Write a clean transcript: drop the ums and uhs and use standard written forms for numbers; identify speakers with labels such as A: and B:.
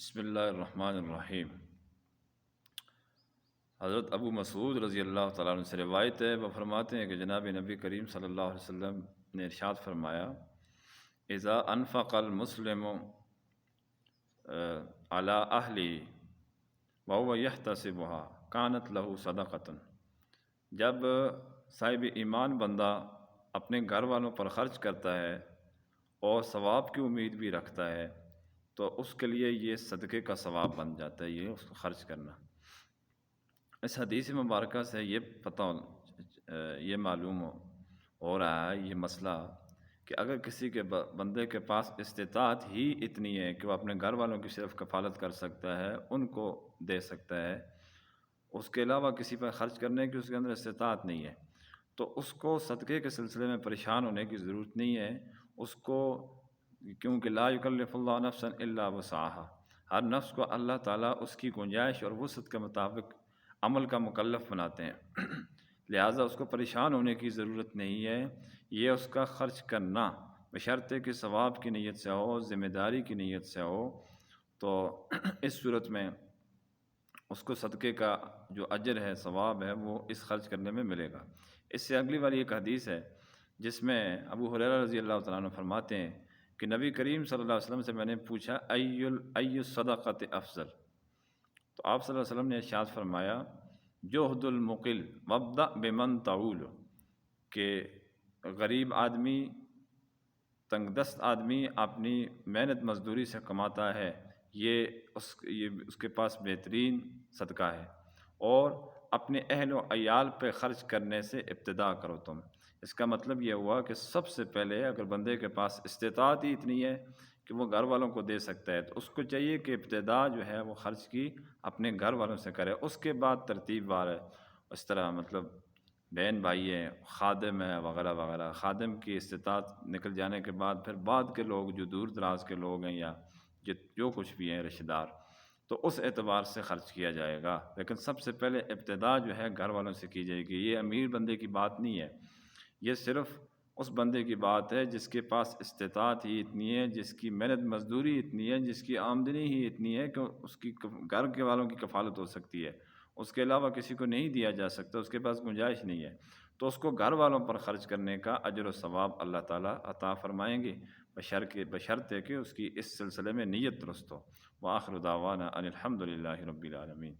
A: بسم اللہ الرحمن الرحیم۔ حضرت ابو مسعود رضی اللہ تعالیٰ عنہ سے روایت ہے، وہ فرماتے ہیں کہ جناب نبی کریم صلی اللہ علیہ وسلم نے ارشاد فرمایا، اذا انفق المسلم علی اہلی وهو یحتسبها کانت له صدقۃ۔ جب صاحب ایمان بندہ اپنے گھر والوں پر خرچ کرتا ہے اور ثواب کی امید بھی رکھتا ہے تو اس کے لیے یہ صدقے کا ثواب بن جاتا ہے، یہ اس کو خرچ کرنا۔ اس حدیث مبارکہ سے یہ معلوم ہو رہا ہے یہ مسئلہ کہ اگر کسی کے بندے کے پاس استطاعت ہی اتنی ہے کہ وہ اپنے گھر والوں کی صرف کفالت کر سکتا ہے، ان کو دے سکتا ہے، اس کے علاوہ کسی پر خرچ کرنے کی اس کے اندر استطاعت نہیں ہے، تو اس کو صدقے کے سلسلے میں پریشان ہونے کی ضرورت نہیں ہے اس کو، کیونکہ لا یکلف اللہ نفسا الا وسعها، ہر نفس کو اللہ تعالیٰ اس کی گنجائش اور وسعت کے مطابق عمل کا مکلف بناتے ہیں لہٰذا اس کو پریشان ہونے کی ضرورت نہیں ہے۔ یہ اس کا خرچ کرنا بشرطے کہ ثواب کی نیت سے ہو، ذمہ داری کی نیت سے ہو، تو اس صورت میں اس کو صدقے کا جو اجر ہے، ثواب ہے، وہ اس خرچ کرنے میں ملے گا۔ اس سے اگلی والی ایک حدیث ہے جس میں ابو ہریرہ رضی اللہ تعالیٰ عنہ فرماتے ہیں کہ نبی کریم صلی اللہ علیہ وسلم سے میں نے پوچھا ای الصدقۃ افضل، تو آپ صلی اللہ علیہ وسلم نے ارشاد فرمایا جہد المقل وابدأ بمن تعول، کہ غریب آدمی، تنگ دست آدمی اپنی محنت مزدوری سے کماتا ہے، یہ اس کے پاس بہترین صدقہ ہے، اور اپنے اہل و عیال پہ خرچ کرنے سے ابتدا کرو تم۔ اس کا مطلب یہ ہوا کہ سب سے پہلے اگر بندے کے پاس استطاعت ہی اتنی ہے کہ وہ گھر والوں کو دے سکتا ہے تو اس کو چاہیے کہ ابتدا جو ہے وہ خرچ کی اپنے گھر والوں سے کرے، اس کے بعد ترتیب وار ہے، اس طرح مطلب بہن بھائی ہیں، خادم ہے وغیرہ وغیرہ، خادم کی استطاعت نکل جانے کے بعد پھر بعد کے لوگ جو دور دراز کے لوگ ہیں یا جو کچھ بھی ہیں رشتہ دار، تو اس اعتبار سے خرچ کیا جائے گا، لیکن سب سے پہلے ابتدا جو ہے گھر والوں سے کی جائے گی۔ یہ امیر بندے کی بات نہیں ہے، یہ صرف اس بندے کی بات ہے جس کے پاس استطاعت ہی اتنی ہے، جس کی محنت مزدوری اتنی ہے، جس کی آمدنی ہی اتنی ہے کہ اس کی گھر کے والوں کی کفالت ہو سکتی ہے، اس کے علاوہ کسی کو نہیں دیا جا سکتا، اس کے پاس گنجائش نہیں ہے، تو اس کو گھر والوں پر خرچ کرنے کا اجر و ثواب اللہ تعالیٰ عطا فرمائیں گے، بشرطے کہ اس کی اس سلسلے میں نیت درست ہو۔ وآخر دعوانا ان الحمد للہ رب العالمین۔